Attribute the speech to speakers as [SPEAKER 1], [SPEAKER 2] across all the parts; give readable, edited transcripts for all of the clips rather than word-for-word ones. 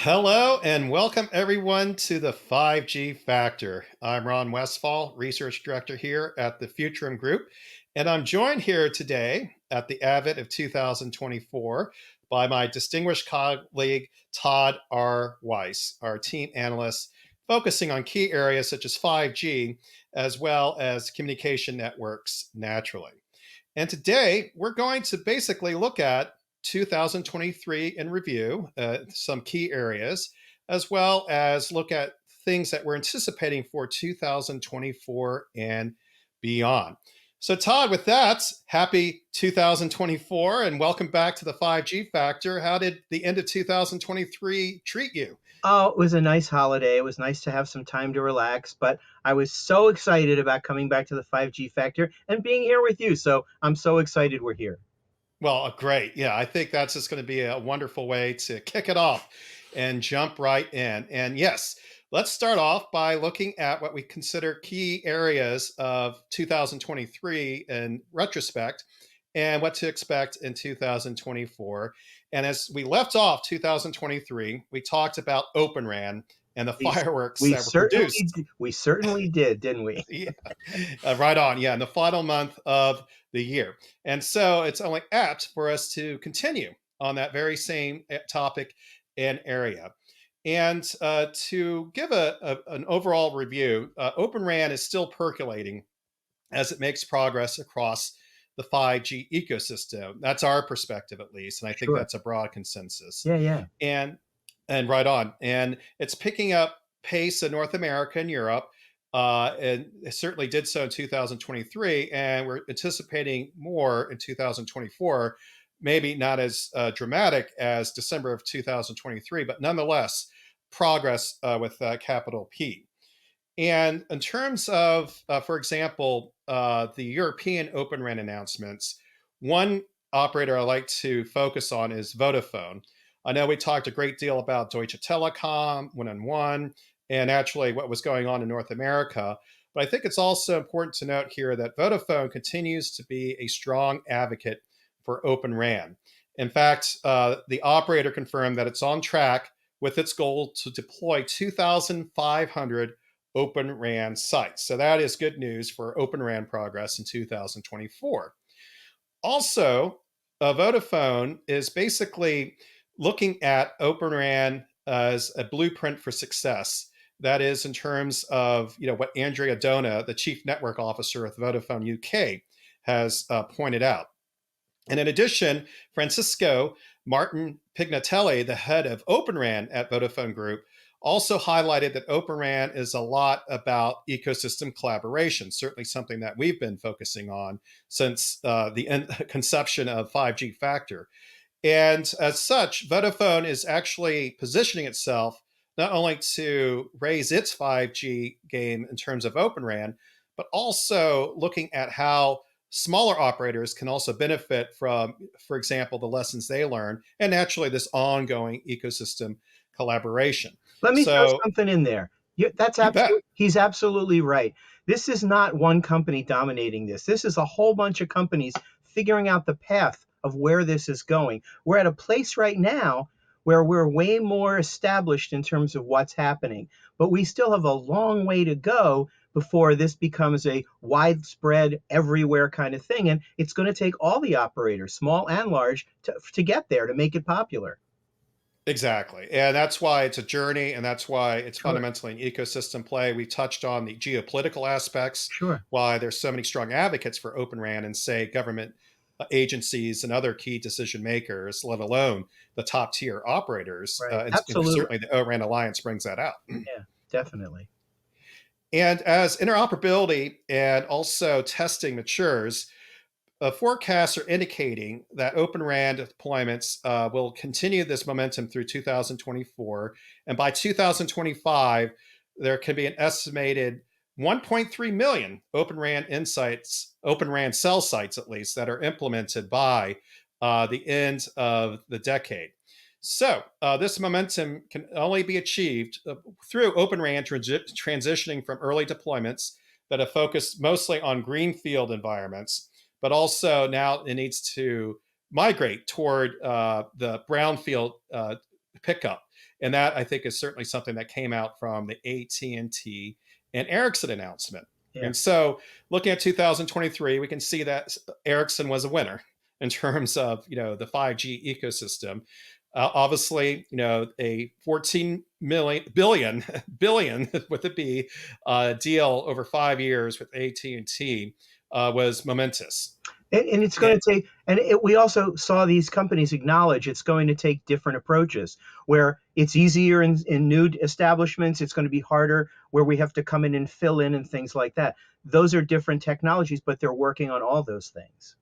[SPEAKER 1] Hello and welcome everyone to the 5G Factor. I'm Ron Westfall, Research Director here at the Futurum Group, and I'm joined here today at the Advent of 2024 by my distinguished colleague Todd R. Weiss, our team analyst, focusing on key areas such as 5G as well as communication networks naturally. And today we're going to basically look at 2023 in review, some key areas, as well as look at things that we're anticipating for 2024 and beyond. So, Todd, with that, happy 2024 and welcome back to the 5G Factor. How did the end of 2023 treat you?
[SPEAKER 2] Oh, it was a nice holiday. It was nice to have some time to relax, but I was so excited about coming back to the 5G Factor and being here with you. So I'm so excited we're here.
[SPEAKER 1] Well, great. Yeah, I think that's just going to be a wonderful way to kick it off and jump right in. And yes, let's start off by looking at what we consider key areas of 2023 in retrospect and what to expect in 2024. And as we left off 2023, we talked about Open RAN and the
[SPEAKER 2] We,
[SPEAKER 1] fireworks
[SPEAKER 2] we
[SPEAKER 1] that were
[SPEAKER 2] certainly
[SPEAKER 1] produced.
[SPEAKER 2] we certainly did, didn't we?
[SPEAKER 1] Yeah, right on. Yeah, in the final month of the year. And so it's only apt for us to continue on that very same topic and area. And to give an overall review, Open RAN is still percolating as it makes progress across the 5G ecosystem. That's our perspective, at least. And I think
[SPEAKER 2] Sure.
[SPEAKER 1] that's a broad consensus.
[SPEAKER 2] Yeah.
[SPEAKER 1] And and right on. And it's picking up pace in North America and Europe. And it certainly did so in 2023. And we're anticipating more in 2024, maybe not as dramatic as December of 2023, but nonetheless, progress with capital P. And in terms of, for example, the European Open RAN announcements, one operator I like to focus on is Vodafone. I know we talked a great deal about Deutsche Telekom, one on one, and actually what was going on in North America. But I think it's also important to note here that Vodafone continues to be a strong advocate for Open RAN. In fact, the operator confirmed that it's on track with its goal to deploy 2,500 Open RAN sites. So that is good news for Open RAN progress in 2024. Also, Vodafone is basically looking at Open RAN as a blueprint for success. That is in terms of what Andrea Dona, the chief network officer at Vodafone UK, has pointed out. And in addition, Francisco Martin Pignatelli, the head of Open RAN at Vodafone Group, also highlighted that Open RAN is a lot about ecosystem collaboration, certainly something that we've been focusing on since the conception of 5G Factor. And as such, Vodafone is actually positioning itself not only to raise its 5G game in terms of Open RAN, but also looking at how smaller operators can also benefit from, for example, the lessons they learn, and naturally this ongoing ecosystem collaboration.
[SPEAKER 2] Let me throw
[SPEAKER 1] So
[SPEAKER 2] something in there. That's
[SPEAKER 1] you bet.
[SPEAKER 2] absolutely, he's absolutely right. This is not one company dominating this. This is a whole bunch of companies figuring out the path of where this is going. We're at a place right now where we're way more established in terms of what's happening, but we still have a long way to go before this becomes a widespread, everywhere kind of thing. And it's going to take all the operators, small and large, to get there to make it popular.
[SPEAKER 1] Exactly. And that's why it's a journey, and that's why it's
[SPEAKER 2] Sure,
[SPEAKER 1] fundamentally an ecosystem play. We touched on the geopolitical aspects,
[SPEAKER 2] sure.
[SPEAKER 1] why there's so many strong advocates for Open RAN and, say, government agencies and other key decision makers, let alone the top tier operators.
[SPEAKER 2] Right.
[SPEAKER 1] And
[SPEAKER 2] Absolutely.
[SPEAKER 1] certainly the ORAN Alliance brings that out.
[SPEAKER 2] Yeah, definitely.
[SPEAKER 1] And as interoperability and also testing matures, forecasts are indicating that Open RAN deployments will continue this momentum through 2024. And by 2025, there can be an estimated 1.3 million Open RAN insights, Open RAN cell sites at least, that are implemented by the end of the decade. So this momentum can only be achieved through Open RAN transitioning from early deployments that have focused mostly on greenfield environments, but also now it needs to migrate toward the brownfield pickup And that, I think, is certainly something that came out from the AT&T and Ericsson announcement.
[SPEAKER 2] Yeah.
[SPEAKER 1] And so looking at 2023, we can see that Ericsson was a winner in terms of, the 5G ecosystem. Obviously, a 14 million billion with a B deal over 5 years with AT&T was momentous.
[SPEAKER 2] And it's going
[SPEAKER 1] And,
[SPEAKER 2] to take, we also saw these companies acknowledge it's going to take different approaches where it's easier in new establishments. It's going to be harder where we have to come in and fill in and things like that. Those are different technologies, but they're working on all those things.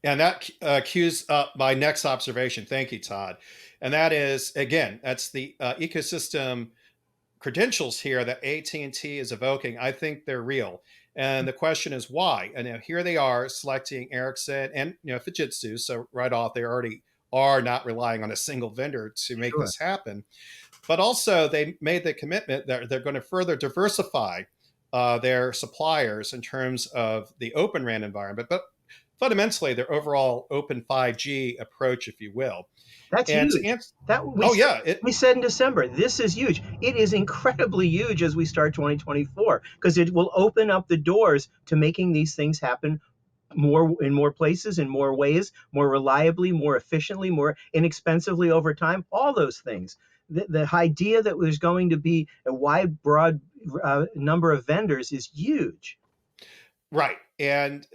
[SPEAKER 1] and that cues up my next observation. Thank you, Todd. And that is, again, that's the ecosystem credentials here that AT&T is evoking. I think they're real. And the question is why? And here they are selecting Ericsson and Fujitsu. So right off, they already are not relying on a single vendor to make
[SPEAKER 2] Sure.
[SPEAKER 1] this happen. But also, they made the commitment that they're going to further diversify their suppliers in terms of the Open RAN environment, but fundamentally their overall Open 5G approach, if you will.
[SPEAKER 2] That's
[SPEAKER 1] And to
[SPEAKER 2] huge.
[SPEAKER 1] answer,
[SPEAKER 2] That
[SPEAKER 1] oh yeah,
[SPEAKER 2] we said in December, this is huge. It is incredibly huge as we start 2024 because it will open up the doors to making these things happen more in more places, in more ways, more reliably, more efficiently, more inexpensively over time. All those things. The idea that there's going to be a wide, broad number of vendors is huge.
[SPEAKER 1] right. And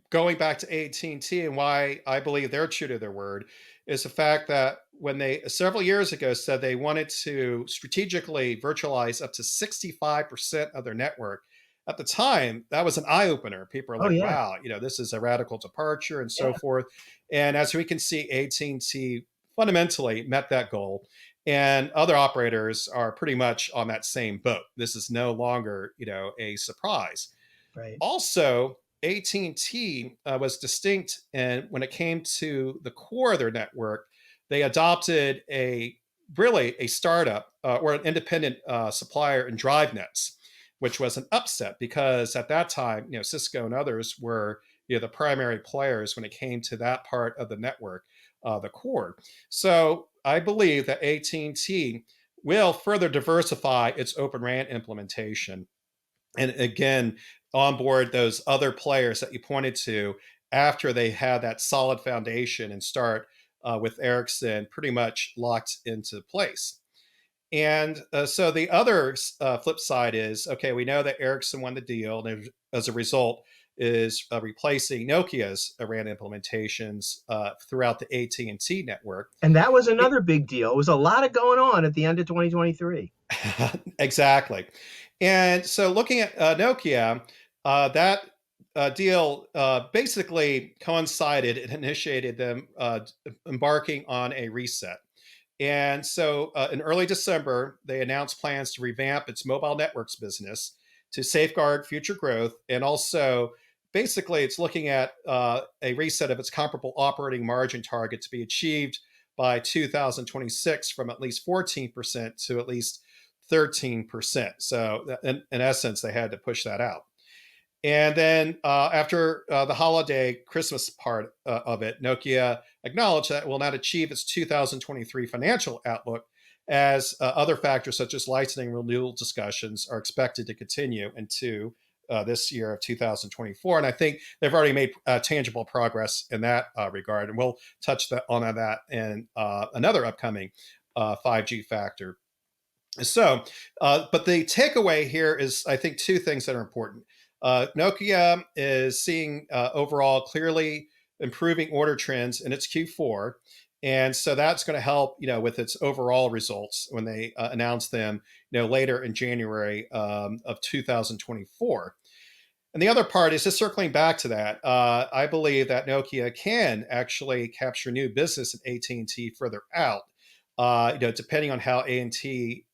[SPEAKER 1] going back to AT&T and T and why I believe they're true to their word is the fact that when they several years ago said they wanted to strategically virtualize up to 65% of their network, at the time that was an eye opener. People are
[SPEAKER 2] Oh
[SPEAKER 1] like,
[SPEAKER 2] yeah,
[SPEAKER 1] "Wow, this is a radical departure," and so
[SPEAKER 2] yeah,
[SPEAKER 1] forth. And as we can see, AT&T fundamentally met that goal, and other operators are pretty much on that same boat. This is no longer, a surprise.
[SPEAKER 2] right.
[SPEAKER 1] Also, AT&T was distinct, and when it came to the core of their network, they adopted a startup or an independent supplier in DriveNets, which was an upset because at that time, Cisco and others were the primary players when it came to that part of the network, the core. So I believe that AT&T will further diversify its Open RAN implementation and again onboard those other players that you pointed to after they had that solid foundation and start with Ericsson pretty much locked into place. And so the other flip side is okay, we know that Ericsson won the deal, and as a result, is replacing Nokia's RAN implementations throughout the AT&T network.
[SPEAKER 2] And that was another big deal. It was a lot of going on at the end of 2023.
[SPEAKER 1] Exactly. And so looking at Nokia, that deal basically coincided and initiated them embarking on a reset. And so in early December, they announced plans to revamp its mobile networks business to safeguard future growth. And also, basically, it's looking at a reset of its comparable operating margin target to be achieved by 2026 from at least 14% to at least 13%. So, in essence, they had to push that out. And then after the holiday Christmas part of it, Nokia acknowledged that it will not achieve its 2023 financial outlook as other factors such as licensing renewal discussions are expected to continue into this year of 2024. And I think they've already made tangible progress in that regard. And we'll touch on that in another upcoming 5G factor. So, but the takeaway here is, I think, two things that are important. Nokia is seeing overall clearly improving order trends in its Q4. And so that's going to help, with its overall results when they announce them, later in January of 2024. And the other part is just circling back to that. I believe that Nokia can actually capture new business at AT&T further out. Depending on how AT&T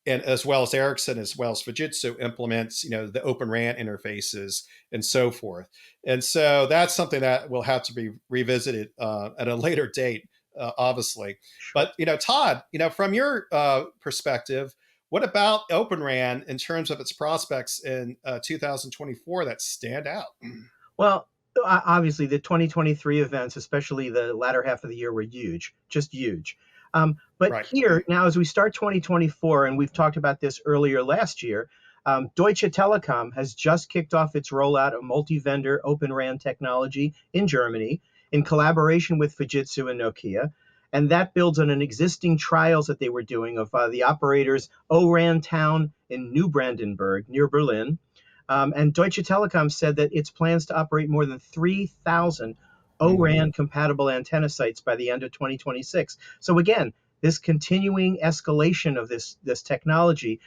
[SPEAKER 1] and as well as Ericsson, as well as Fujitsu implements, the Open RAN interfaces and so forth. And so that's something that will have to be revisited at a later date, obviously.
[SPEAKER 2] Sure.
[SPEAKER 1] But Todd, from your perspective, what about Open RAN in terms of its prospects in 2024 that stand out?
[SPEAKER 2] Well, obviously, the 2023 events, especially the latter half of the year, were huge, just huge. But
[SPEAKER 1] Right.
[SPEAKER 2] here now, as we start 2024, and we've talked about this earlier last year, Deutsche Telekom has just kicked off its rollout of multi-vendor Open RAN technology in Germany in collaboration with Fujitsu and Nokia. And that builds on an existing trials that they were doing of the operator's O-RAN town in New Brandenburg near Berlin. And Deutsche Telekom said that its plans to operate more than 3,000
[SPEAKER 1] Hmm.
[SPEAKER 2] O-RAN compatible antenna sites by the end of 2026. So again, this continuing escalation of this technology,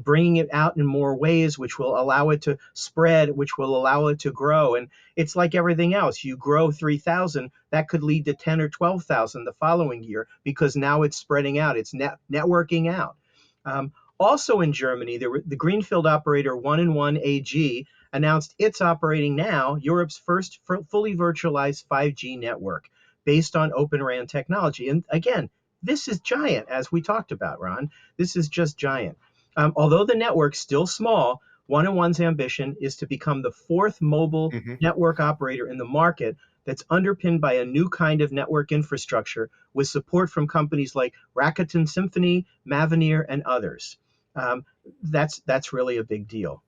[SPEAKER 2] bringing it out in more ways, which will allow it to spread, which will allow it to grow. And it's like everything else. You grow 3,000, that could lead to 10 or 12,000 the following year because now it's spreading out. It's networking out. Also in Germany, the greenfield operator 1&1 AG announced it's operating now Europe's first fully virtualized 5G network based on Open RAN technology. And again, this is giant, as we talked about, Ron. This is just giant. Although the network's still small, 1&1's ambition is to become the fourth mobile
[SPEAKER 1] Hmm.
[SPEAKER 2] network operator in the market that's underpinned by a new kind of network infrastructure with support from companies like Rakuten Symphony, Mavenir, and others. Um, that's really a big deal.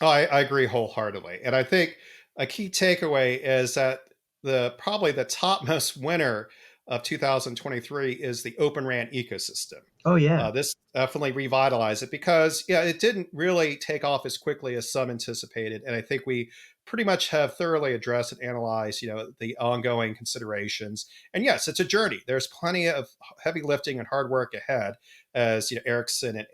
[SPEAKER 1] Oh, I agree wholeheartedly, and I think a key takeaway is that the probably the topmost winner of 2023 is the Open RAN ecosystem.
[SPEAKER 2] Oh yeah.
[SPEAKER 1] This definitely revitalized it because, yeah, it didn't really take off as quickly as some anticipated, and I think we pretty much have thoroughly addressed and analyzed, the ongoing considerations. And yes, it's a journey. There's plenty of heavy lifting and hard work ahead, as Ericsson and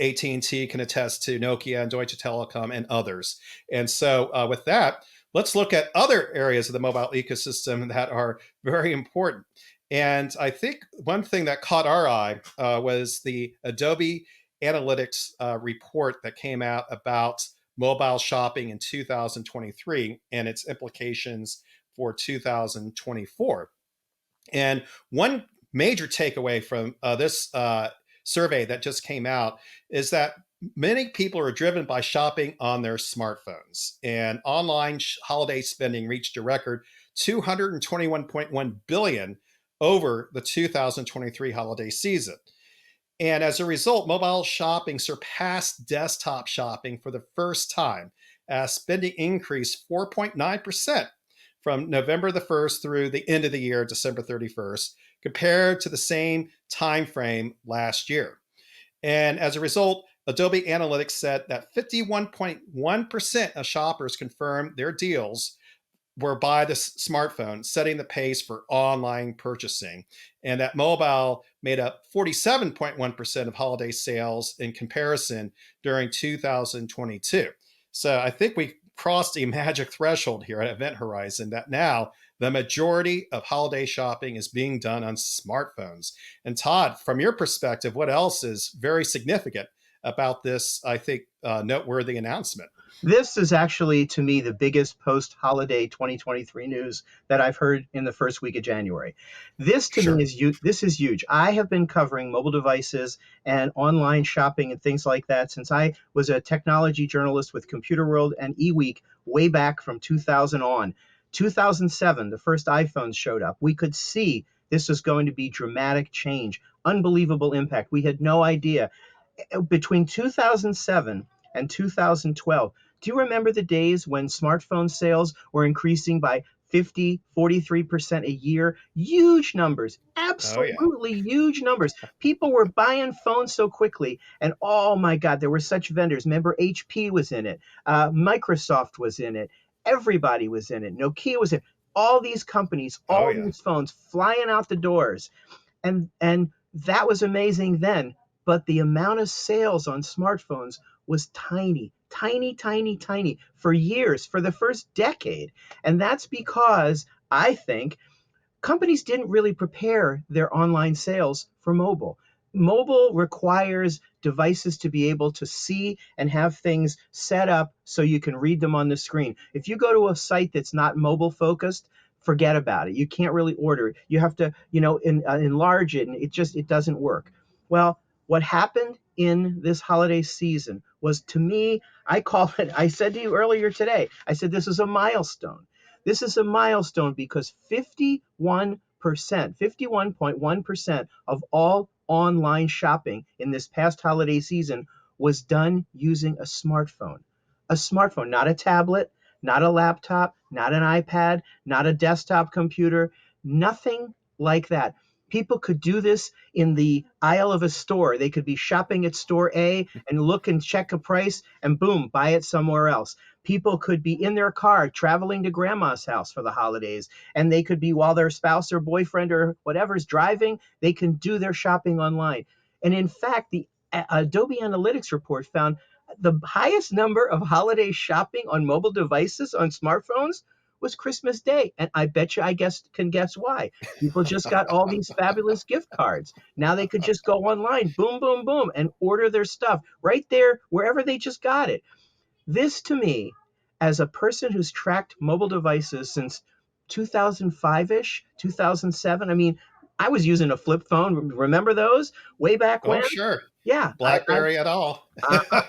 [SPEAKER 1] AT&T can attest to, Nokia and Deutsche Telekom and others. And so, with that, let's look at other areas of the mobile ecosystem that are very important. And I think one thing that caught our eye was the Adobe Analytics report that came out about mobile shopping in 2023 and its implications for 2024. And one major takeaway from this survey that just came out is that many people are driven by shopping on their smartphones. And online holiday spending reached a record 221.1 billion over the 2023 holiday season. And as a result, mobile shopping surpassed desktop shopping for the first time as spending increased 4.9% from November the 1st through the end of the year, December 31st, compared to the same time frame last year. And as a result, Adobe Analytics said that 51.1% of shoppers confirmed their deals were by the smartphone, setting the pace for online purchasing. And that mobile made up 47.1% of holiday sales in comparison during 2022. So I think we crossed a magic threshold here at Event Horizon that now the majority of holiday shopping is being done on smartphones. And Todd, from your perspective, what else is very significant about this, I think, noteworthy announcement?
[SPEAKER 2] This is actually, to me, the biggest post holiday 2023 news that I've heard in the first week of January. This to me
[SPEAKER 1] Sure.
[SPEAKER 2] is this is huge. I have been covering mobile devices and online shopping and things like that since I was a technology journalist with Computer World and eWeek way back from 2000 on. 2007, the first iPhones showed up. We could see this was going to be dramatic change, unbelievable impact. We had no idea. Between 2007 and 2012, do you remember the days when smartphone sales were increasing by 50, 43% a year? Huge numbers,
[SPEAKER 1] Oh, yeah.
[SPEAKER 2] absolutely huge numbers. People were buying phones so quickly. And oh my God, there were such vendors. Remember, HP was in it, Microsoft was in it, everybody was in it, Nokia was in it. All these companies,
[SPEAKER 1] Oh,
[SPEAKER 2] all
[SPEAKER 1] yeah.
[SPEAKER 2] these phones flying out the doors. And that was amazing then, but the amount of sales on smartphones was tiny, tiny, tiny, tiny for years, for the first decade. And that's because I think companies didn't really prepare their online sales for mobile. Mobile requires devices to be able to see and have things set up so you can read them on the screen. If you go to a site that's not mobile focused, forget about it. You can't really order it. You have to, enlarge it, and it doesn't work. Well, what happened in this holiday season was, to me, I call it. I said to you earlier today. I said this is a milestone. This is a milestone because 51% 51.1% of all online shopping in this past holiday season was done using a smartphone. A smartphone, not a tablet, not a laptop, not an iPad, not a desktop computer, nothing like that. People could do this in the aisle of a store. They could be shopping at store A and look and check a price and boom, buy it somewhere else. People could be in their car traveling to grandma's house for the holidays, and they could be while their spouse or boyfriend or whatever's driving, they can do their shopping online. And in fact, the Adobe Analytics report found the highest number of holiday shopping on mobile devices on smartphones was Christmas Day. And I bet you can guess why. People just got all these fabulous gift cards. Now they could just go online, boom, boom, boom, and order their stuff right there wherever they just got it. This to me, as a person who's tracked mobile devices since 2005-ish, 2007, I mean, I was using a flip phone. Remember those way back when?
[SPEAKER 1] Oh, sure.
[SPEAKER 2] Yeah,
[SPEAKER 1] BlackBerry at all.
[SPEAKER 2] uh-huh.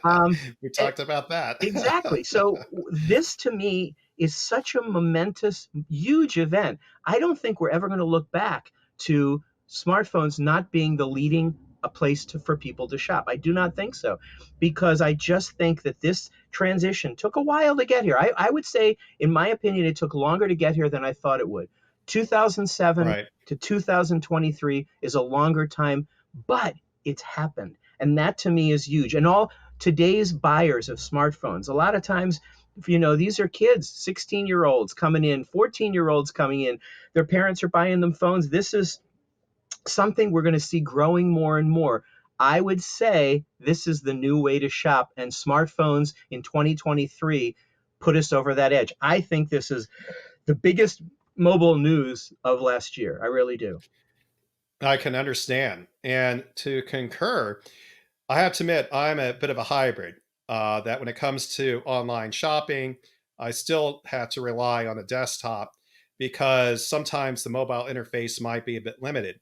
[SPEAKER 2] Um,
[SPEAKER 1] We
[SPEAKER 2] and
[SPEAKER 1] talked about that.
[SPEAKER 2] exactly. So this to me is such a momentous, huge event. I don't think we're ever going to look back to smartphones not being the leading a place for people to shop. I do not think so, because I just think that this transition took a while to get here. I would say, in my opinion, it took longer to get here than I thought it would. 2007
[SPEAKER 1] Right.
[SPEAKER 2] to 2023 is a longer time, but it's happened. And that to me is huge. And all today's buyers of smartphones, a lot of times, these are kids, 16-year-olds coming in, 14-year-olds coming in. Their parents are buying them phones. This is something we're going to see growing more and more. I would say this is the new way to shop, and smartphones in 2023 put us over that edge. I think this is the biggest mobile news of last year. I really do.
[SPEAKER 1] I can understand. And to concur, I have to admit, I'm a bit of a hybrid. That when it comes to online shopping, I still have to rely on a desktop because sometimes the mobile interface might be a bit limited.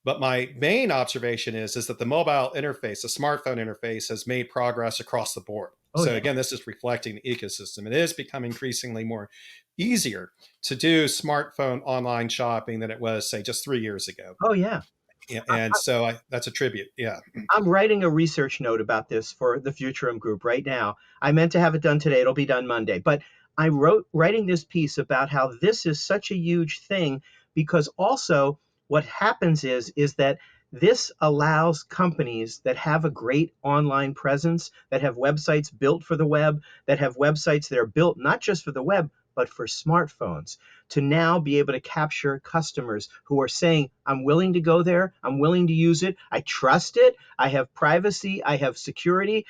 [SPEAKER 1] But my main observation is that the mobile interface, the smartphone interface, has made progress across the board.
[SPEAKER 2] Oh,
[SPEAKER 1] So
[SPEAKER 2] yeah.
[SPEAKER 1] again, this is reflecting the ecosystem. It is becoming increasingly more easier to do smartphone online shopping than it was, say, just 3 years ago.
[SPEAKER 2] Oh, yeah.
[SPEAKER 1] Yeah, and so that's a tribute. Yeah.
[SPEAKER 2] I'm writing a research note about this for the Futurum group right now. I meant to have it done today. It'll be done Monday. But I writing this piece about how this is such a huge thing, because also what happens is that this allows companies that have a great online presence, that have websites built for the web, that have websites that are built not just for the web, but for smartphones, to now be able to capture customers who are saying, I'm willing to go there, I'm willing to use it, I trust it, I have privacy, I have security.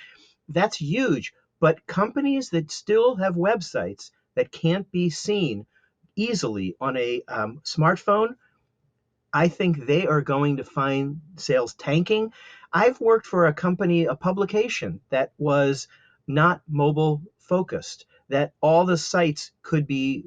[SPEAKER 2] That's huge. But companies that still have websites that can't be seen easily on a smartphone, I think they are going to find sales tanking. I've worked for a company, a publication that was not mobile focused, that all the sites could be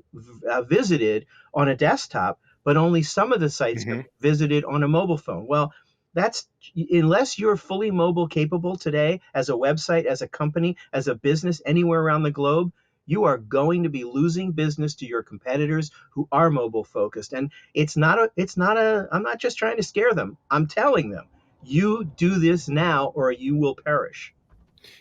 [SPEAKER 2] visited on a desktop, but only some of the sites could
[SPEAKER 1] Hmm.
[SPEAKER 2] be visited on a mobile phone. Well, that's unless you're fully mobile capable today as a website, as a company, as a business anywhere around the globe, you are going to be losing business to your competitors who are mobile focused. And I'm not just trying to scare them. I'm telling them, you do this now or you will perish.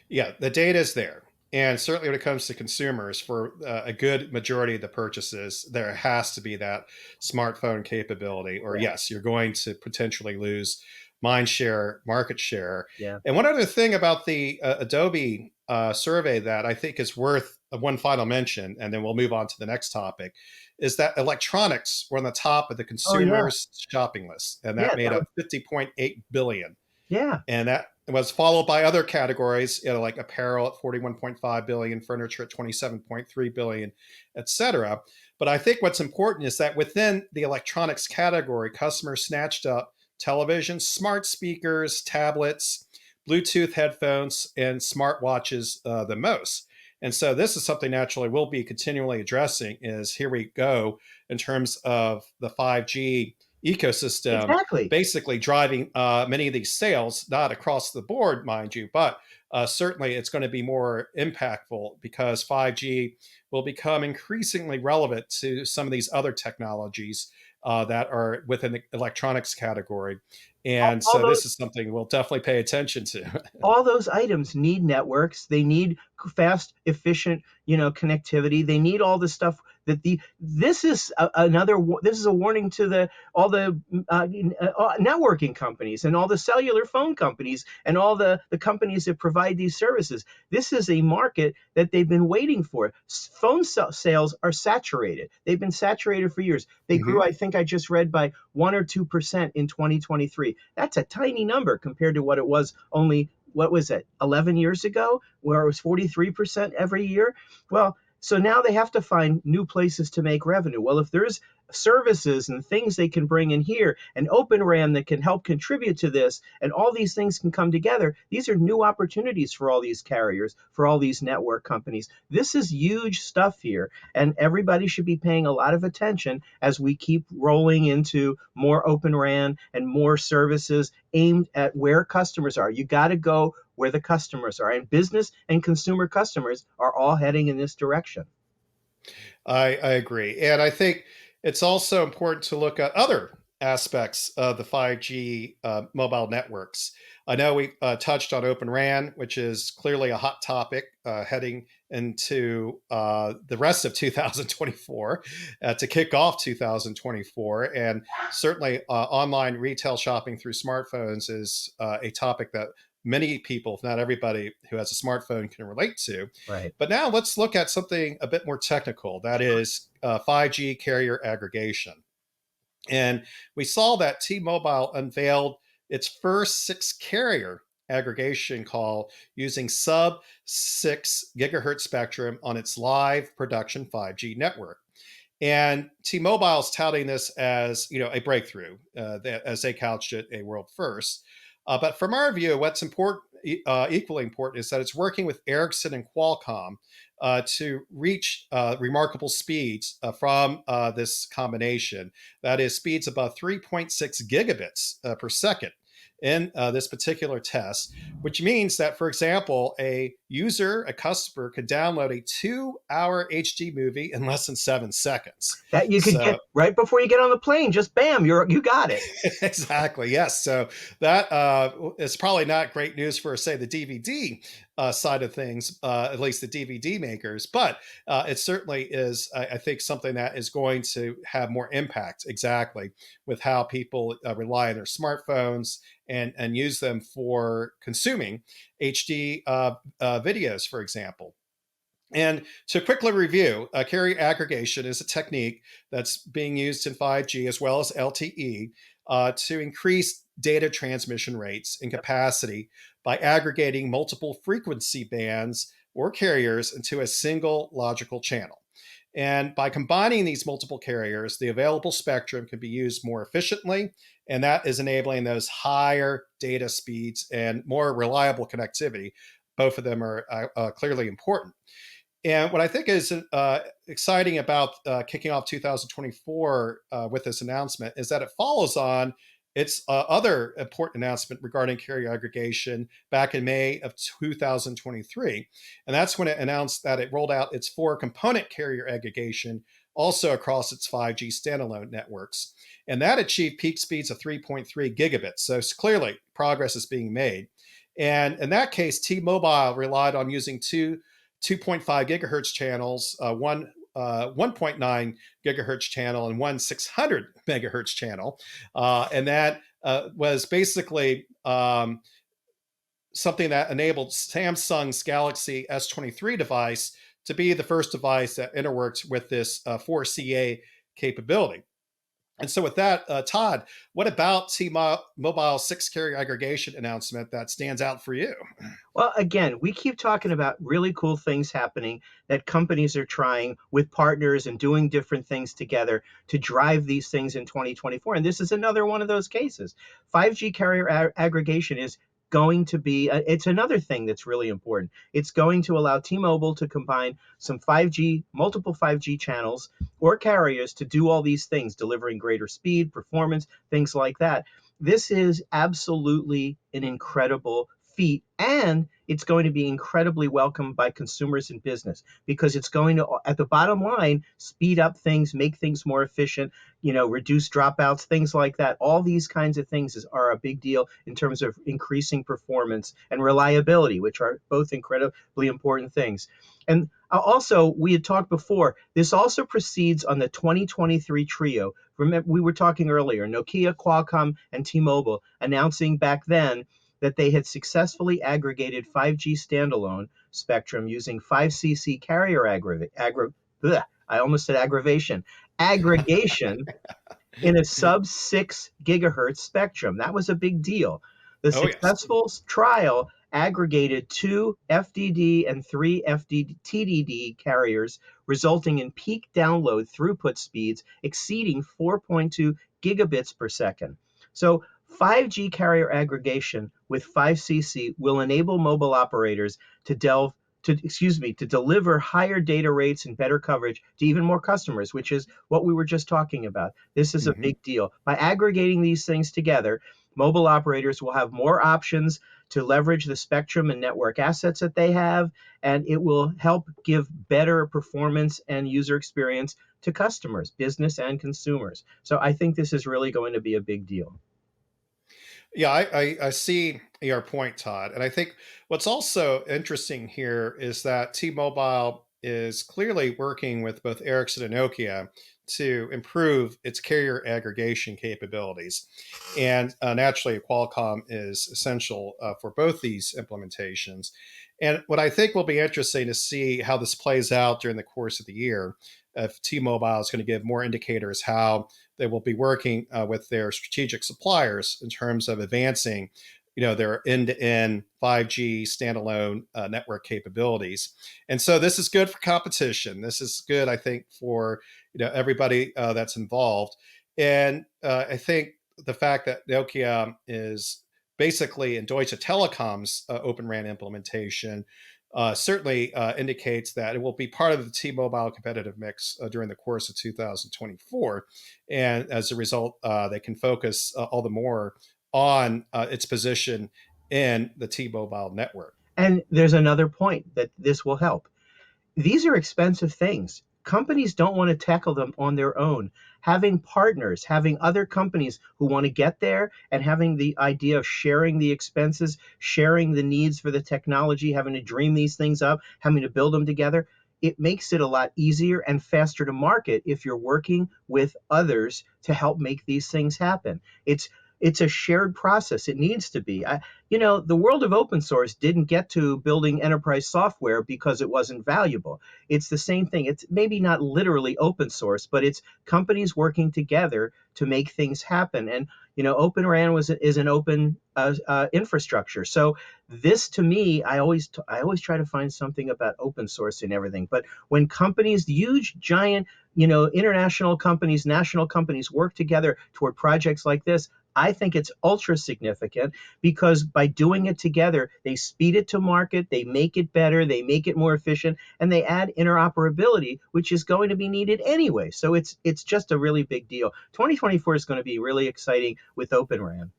[SPEAKER 1] Yeah, the data is there. And certainly when it comes to consumers, for a good majority of the purchases, there has to be that smartphone capability, or
[SPEAKER 2] Yeah,
[SPEAKER 1] yes, you're going to potentially lose mind share, market share.
[SPEAKER 2] yeah.
[SPEAKER 1] And one other thing about the Adobe survey that I think is worth one final mention, and then we'll move on to the next topic, is that electronics were on the top of the
[SPEAKER 2] Oh yeah.
[SPEAKER 1] consumers shopping list, and
[SPEAKER 2] Yeah,
[SPEAKER 1] that
[SPEAKER 2] that
[SPEAKER 1] made
[SPEAKER 2] was,
[SPEAKER 1] up 50.8 billion,
[SPEAKER 2] yeah.
[SPEAKER 1] and that was followed by other categories, like apparel at 41.5 billion, furniture at 27.3 billion, etc. But I think what's important is that within the electronics category, customers snatched up televisions, smart speakers, tablets, Bluetooth headphones, and smartwatches the most. And so this is something naturally we'll be continually addressing. Is here we go in terms of the 5G ecosystem
[SPEAKER 2] Exactly.
[SPEAKER 1] basically driving many of these sales, not across the board, mind you, but certainly it's going to be more impactful because 5G will become increasingly relevant to some of these other technologies that are within the electronics category.
[SPEAKER 2] All,
[SPEAKER 1] And
[SPEAKER 2] all
[SPEAKER 1] so
[SPEAKER 2] those
[SPEAKER 1] this is something we'll definitely pay attention to.
[SPEAKER 2] all those items need networks. They need fast, efficient, connectivity. They need all the stuff that this is this is a warning to the all the networking companies and all the cellular phone companies and all the companies that provide these services. This is a market that they've been waiting for. Phone sales are saturated. They've been saturated for years. They grew,
[SPEAKER 1] Mhm.
[SPEAKER 2] I think I just read, by 1 or 2% in 2023. That's a tiny number compared to what it was only, what was it, 11 years ago, where it was 43% every year. Well, so now they have to find new places to make revenue. Well, if there's services and things they can bring in here, and Open RAN that can help contribute to this, and all these things can come together, these are new opportunities for all these carriers, for all these network companies. This is huge stuff here, and everybody should be paying a lot of attention as we keep rolling into more Open RAN and more services aimed at where customers are. You got to go where the customers are, and business and consumer customers are all heading in this direction.
[SPEAKER 1] I agree. And I think it's also important to look at other aspects of the 5G mobile networks. I know we touched on Open RAN, which is clearly a hot topic heading into the rest of 2024 to kick off 2024. And certainly online retail shopping through smartphones is a topic that many people, if not everybody who has a smartphone, can relate to.
[SPEAKER 2] Right.
[SPEAKER 1] But now let's look at something a bit more technical, that is 5G carrier aggregation. And we saw that T Mobile unveiled its first 6 carrier aggregation call using sub 6 gigahertz spectrum on its live production 5G network. And T-Mobile is touting this as a breakthrough, as they couched it, a world first. But from our view, what's important, equally important, is that it's working with Ericsson and Qualcomm to reach remarkable speeds from this combination. That is, speeds above 3.6 gigabits per second in this particular test, which means that, for example, a customer could download a 2-hour HD movie in less than 7 seconds.
[SPEAKER 2] That you could
[SPEAKER 1] So
[SPEAKER 2] get right before you get on the plane. Just bam, you got it.
[SPEAKER 1] exactly. Yes. So that is probably not great news for, say, the DVD side of things, at least the DVD makers. But it certainly is, I think, something that is going to have more impact, exactly, with how people rely on their smartphones and use them for consuming HD videos, for example. And to quickly review, carrier aggregation is a technique that's being used in 5G as well as LTE to increase data transmission rates and capacity by aggregating multiple frequency bands or carriers into a single logical channel. And by combining these multiple carriers, the available spectrum can be used more efficiently, and that is enabling those higher data speeds and more reliable connectivity. Both of them are clearly important. And what I think is exciting about kicking off 2024 with this announcement is that it follows on its other important announcement regarding carrier aggregation back in May of 2023. And that's when it announced that it rolled out its 4 component carrier aggregation also across its 5G standalone networks. And that achieved peak speeds of 3.3 gigabits. So clearly, progress is being made. And in that case, T Mobile relied on using 2.5 gigahertz channels, one 1.9 gigahertz channel, and one 600 megahertz channel. And that was basically something that enabled Samsung's Galaxy S23 device to be the first device that interworked with this 4CA capability. And so, with that, Todd, what about T-Mobile 6 carrier aggregation announcement that stands out for you?
[SPEAKER 2] Well, again, we keep talking about really cool things happening that companies are trying with partners and doing different things together to drive these things in 2024. And this is another one of those cases. 5G carrier aggregation is going to be, it's another thing that's really important. It's going to allow T-Mobile to combine some 5G, multiple 5G channels or carriers to do all these things, delivering greater speed, performance, things like that. This is absolutely an incredible feet, and it's going to be incredibly welcomed by consumers and business because it's going to, at the bottom line, speed up things, make things more efficient, reduce dropouts, things like that. All these kinds of things are a big deal in terms of increasing performance and reliability, which are both incredibly important things. And also, we had talked before, this also proceeds on the 2023 trio. Remember, we were talking earlier, Nokia, Qualcomm, and T-Mobile announcing back then that they had successfully aggregated 5G standalone spectrum using 5cc carrier I almost said aggravation, aggregation in a sub-6 gigahertz spectrum. That was a big deal. The
[SPEAKER 1] Oh, yes.
[SPEAKER 2] successful trial aggregated 2 FDD and 3 TDD carriers, resulting in peak download throughput speeds exceeding 4.2 gigabits per second. So 5G carrier aggregation with 5cc will enable mobile operators to deliver higher data rates and better coverage to even more customers, which is what we were just talking about. This is a
[SPEAKER 1] Hmm.
[SPEAKER 2] big deal. By aggregating these things together, mobile operators will have more options to leverage the spectrum and network assets that they have, and it will help give better performance and user experience to customers, business and consumers. So I think this is really going to be a big deal.
[SPEAKER 1] Yeah, I see your point, Todd. And I think what's also interesting here is that T-Mobile is clearly working with both Ericsson and Nokia to improve its carrier aggregation capabilities. And naturally, Qualcomm is essential for both these implementations. And what I think will be interesting to see how this plays out during the course of the year, if T-Mobile is going to give more indicators how they will be working with their strategic suppliers in terms of advancing, their end-to-end 5G standalone network capabilities. And so this is good for competition. This is good, I think, for everybody that's involved. And I think the fact that Nokia is basically in Deutsche Telekom's Open RAN implementation certainly indicates that it will be part of the T-Mobile competitive mix during the course of 2024. And as a result, they can focus all the more on its position in the T-Mobile network.
[SPEAKER 2] And there's another point that this will help. These are expensive things. Companies don't want to tackle them on their own. Having partners, having other companies who want to get there, and having the idea of sharing the expenses, sharing the needs for the technology, having to dream these things up, having to build them together, it makes it a lot easier and faster to market if you're working with others to help make these things happen. It's a shared process. It needs to be. The world of open source didn't get to building enterprise software because it wasn't valuable. It's the same thing. It's maybe not literally open source, but it's companies working together to make things happen. And Open RAN is an open infrastructure. So this, to me, I always try to find something about open source and everything. But when companies, huge, giant, international companies, national companies work together toward projects like this, I think it's ultra significant because by doing it together, they speed it to market, they make it better, they make it more efficient, and they add interoperability, which is going to be needed anyway. So it's just a really big deal. 2024 is going to be really exciting with Open RAN.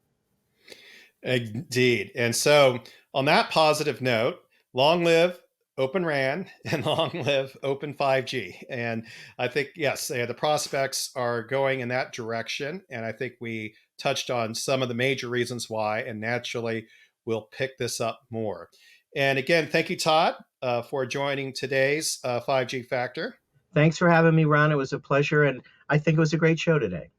[SPEAKER 1] Indeed. And so, on that positive note, long live Open RAN and long live Open 5G. And I think, yes, the prospects are going in that direction. And I think we touched on some of the major reasons why, and naturally, we'll pick this up more. And again, thank you, Todd, for joining today's 5G Factor.
[SPEAKER 2] Thanks for having me, Ron. It was a pleasure, and I think it was a great show today.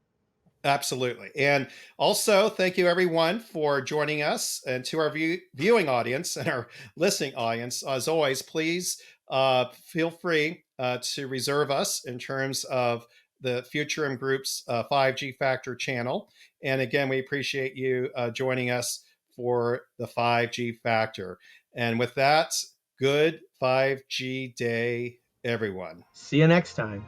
[SPEAKER 1] Absolutely. And also, thank you everyone for joining us, and to our viewing audience and our listening audience. As always, please feel free to reserve us in terms of the Futurum Group's 5G Factor channel. And again, we appreciate you joining us for the 5G Factor. And with that, good 5G day, everyone.
[SPEAKER 2] See you next time.